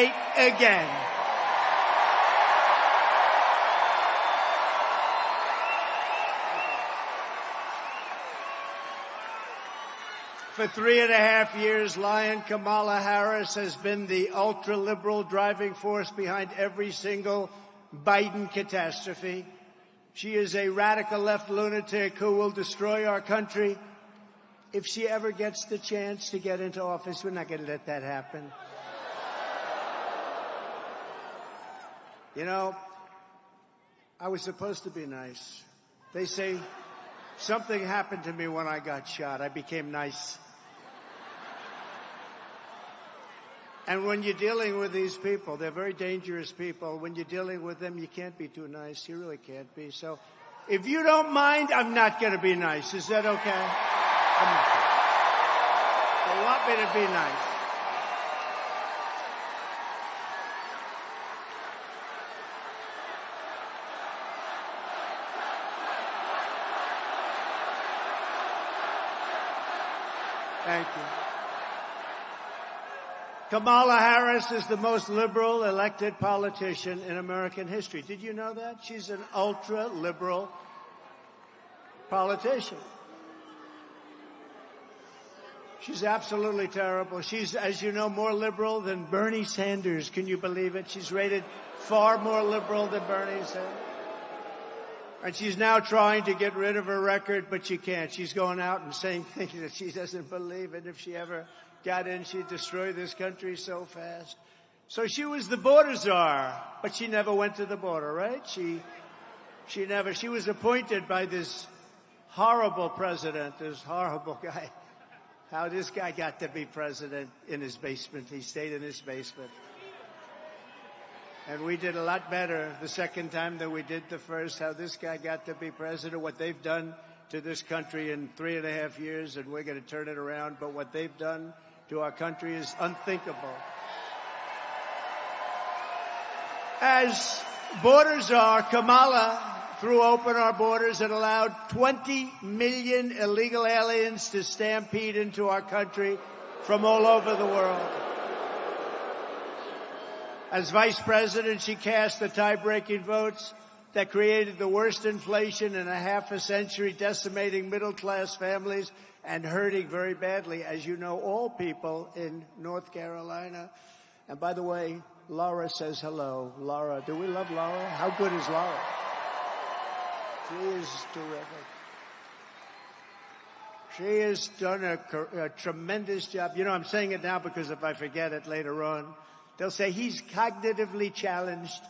great again. For 3.5 years, Lion Kamala Harris has been the ultra-liberal driving force behind every single Biden catastrophe. She is a radical left lunatic who will destroy our country. If she ever gets the chance to get into office, we're not going to let that happen. You know, I was supposed to be nice. They say something happened to me when I got shot. I became nice. And when you're dealing with these people, they're very dangerous people. When you're dealing with them, you can't be too nice. You really can't be. So if you don't mind, I'm not going to be nice. Is that okay? I'm not going. They want me to be nice. Thank you. Kamala Harris is the most liberal elected politician in American history. Did you know that? She's an ultra-liberal politician. She's absolutely terrible. She's, as you know, more liberal than Bernie Sanders. Can you believe it? She's rated far more liberal than Bernie Sanders. And she's now trying to get rid of her record, but she can't. She's going out and saying things that she doesn't believe. And if she ever got in, she'd destroy this country so fast. So she was the border czar, but she never went to the border, right? She was appointed by this horrible president, this horrible guy. How this guy got to be president in his basement. He stayed in his basement. And we did a lot better the second time than we did the first. How this guy got to be president, what they've done to this country in 3.5 years, and we're going to turn it around. But what they've done to our country is unthinkable. As border czar, Kamala threw open our borders and allowed 20 million illegal aliens to stampede into our country from all over the world. As vice president, she cast the tie-breaking votes that created the worst inflation in a half a century, decimating middle-class families and hurting very badly, as you know, all people in North Carolina. And by the way, Lara says hello. Lara, do we love Lara? How good is Lara? She is terrific. She has done a tremendous job. You know, I'm saying it now because if I forget it later on, they'll say he's cognitively challenged.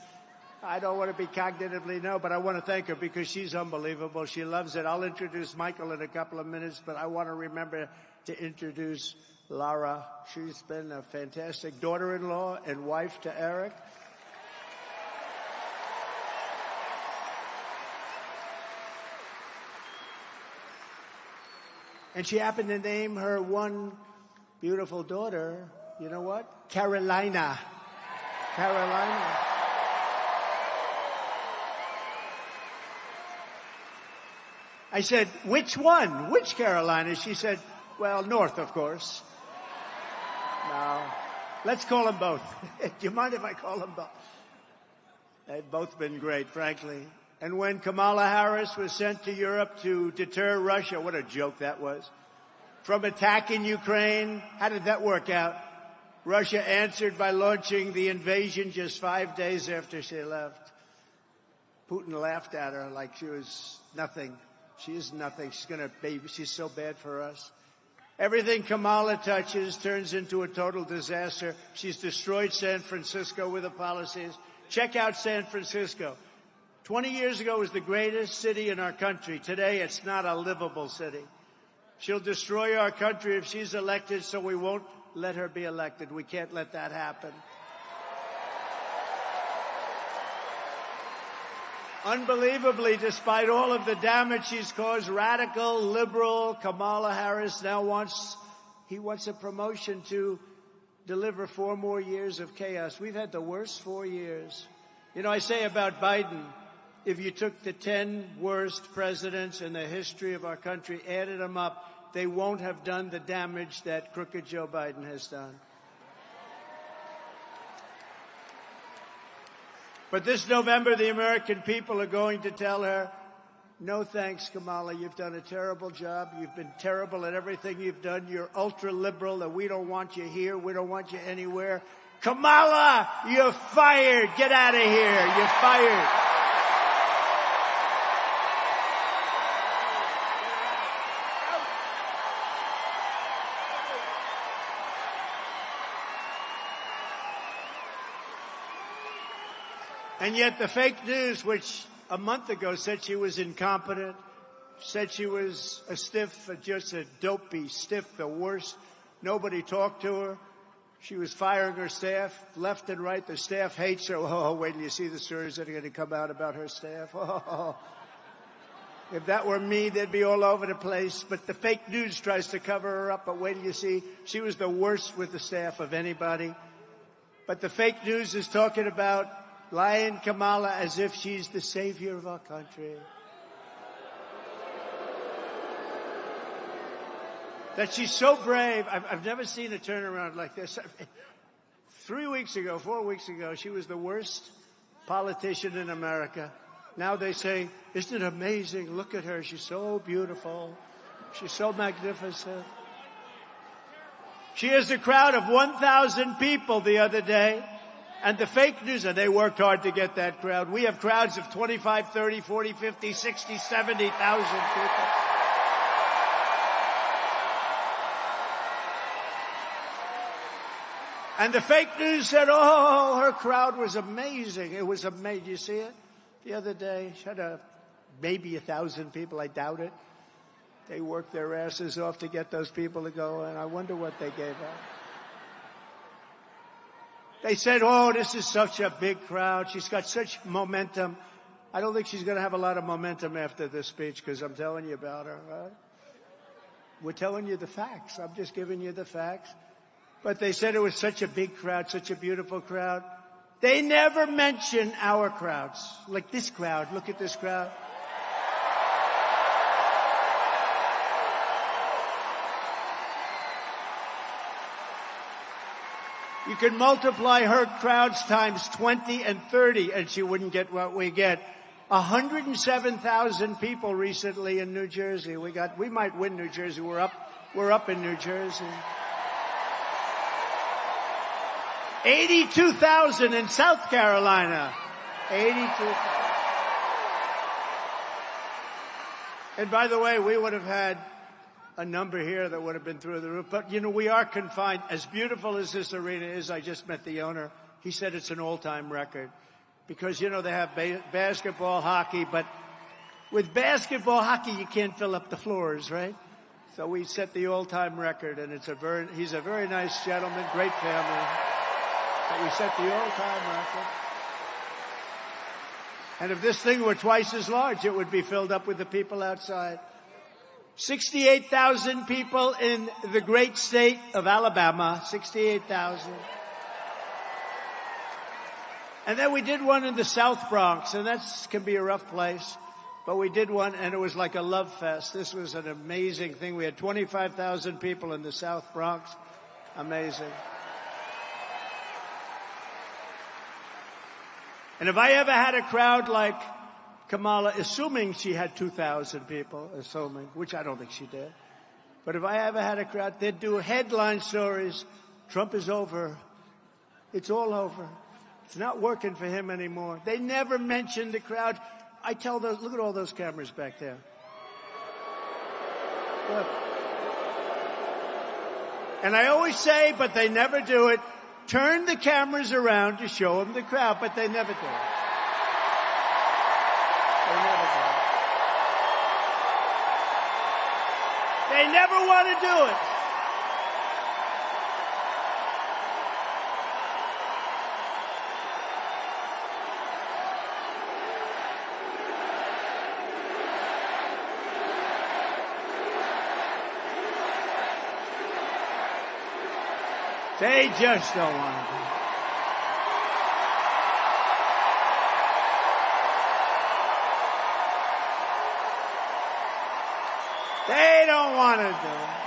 I don't want to be cognitively, no, but I want to thank her because she's unbelievable. She loves it. I'll introduce Michael in a couple of minutes, but I want to remember to introduce Lara. She's been a fantastic daughter-in-law and wife to Eric. And she happened to name her one beautiful daughter, you know what? Carolina. Carolina. I said, which one? Which Carolina? She said, well, North, of course. No. Let's call them both. Do you mind if I call them both? They've both been great, frankly. And when Kamala Harris was sent to Europe to deter Russia, what a joke that was, from attacking Ukraine, how did that work out? Russia answered by launching the invasion just 5 days after she left. Putin laughed at her like she was nothing. She is nothing. She's so bad for us. Everything Kamala touches turns into a total disaster. She's destroyed San Francisco with her policies. Check out San Francisco. 20 years ago, it was the greatest city in our country. Today, it's not a livable city. She'll destroy our country if she's elected, so we won't let her be elected. We can't let that happen. Unbelievably, despite all of the damage she's caused, radical, liberal Kamala Harris now wants a promotion to deliver 4 more years of chaos. We've had the worst 4 years. You know, I say about Biden, if you took the 10 worst presidents in the history of our country, added them up, they won't have done the damage that crooked Joe Biden has done. But this November, the American people are going to tell her, no thanks, Kamala. You've done a terrible job. You've been terrible at everything you've done. You're ultra-liberal, and we don't want you here. We don't want you anywhere. Kamala, you're fired. Get out of here. You're fired. And yet the fake news, which a month ago said she was incompetent, said she was a stiff, just a dopey stiff, the worst. Nobody talked to her. She was firing her staff left and right. The staff hates her. Oh, wait till you see the stories that are going to come out about her staff. Oh, if that were me, they'd be all over the place. But the fake news tries to cover her up. But wait till you see. She was the worst with the staff of anybody. But the fake news is talking about lying Kamala as if she's the savior of our country. That she's so brave. I've never seen a turnaround like this. 3 weeks ago, 4 weeks ago, she was the worst politician in America. Now they say, isn't it amazing? Look at her. She's so beautiful. She's so magnificent. She has a crowd of 1,000 people the other day. And the fake news, and they worked hard to get that crowd. We have crowds of 25, 30, 40, 50, 60, 70,000 people. And the fake news said, oh, her crowd was amazing. It was amazing. You see it? The other day, she had maybe 1,000 people. I doubt it. They worked their asses off to get those people to go, and I wonder what they gave up. They said, oh, this is such a big crowd. She's got such momentum. I don't think she's going to have a lot of momentum after this speech because I'm telling you about her, right? We're telling you the facts. I'm just giving you the facts. But they said it was such a big crowd, such a beautiful crowd. They never mention our crowds. Like this crowd. Look at this crowd. You can multiply her crowds times 20 and 30, and she wouldn't get what we get. 107,000 people recently in New Jersey. We might win New Jersey. We're up in New Jersey. 82,000 in South Carolina. 82,000. And by the way, we would have had a number here that would have been through the roof. But, we are confined. As beautiful as this arena is, I just met the owner. He said it's an all-time record. Because, they have basketball, hockey. But with basketball, hockey, you can't fill up the floors, right? So we set the all-time record. And he's a very nice gentleman, great family. But we set the all-time record. And if this thing were twice as large, it would be filled up with the people outside. 68,000 people in the great state of Alabama. 68,000. And then we did one in the South Bronx, and that can be a rough place. But we did one, and it was like a love fest. This was an amazing thing. We had 25,000 people in the South Bronx. Amazing. And if I ever had a crowd like Kamala, assuming she had 2,000 people, which I don't think she did. But if I ever had a crowd, they'd do headline stories. Trump is over. It's all over. It's not working for him anymore. They never mention the crowd. I tell those, look at all those cameras back there. Look. And I always say, but they never do it, turn the cameras around to show them the crowd, but they never do it. They never want to do it. They just don't want to do it. They don't want to do it.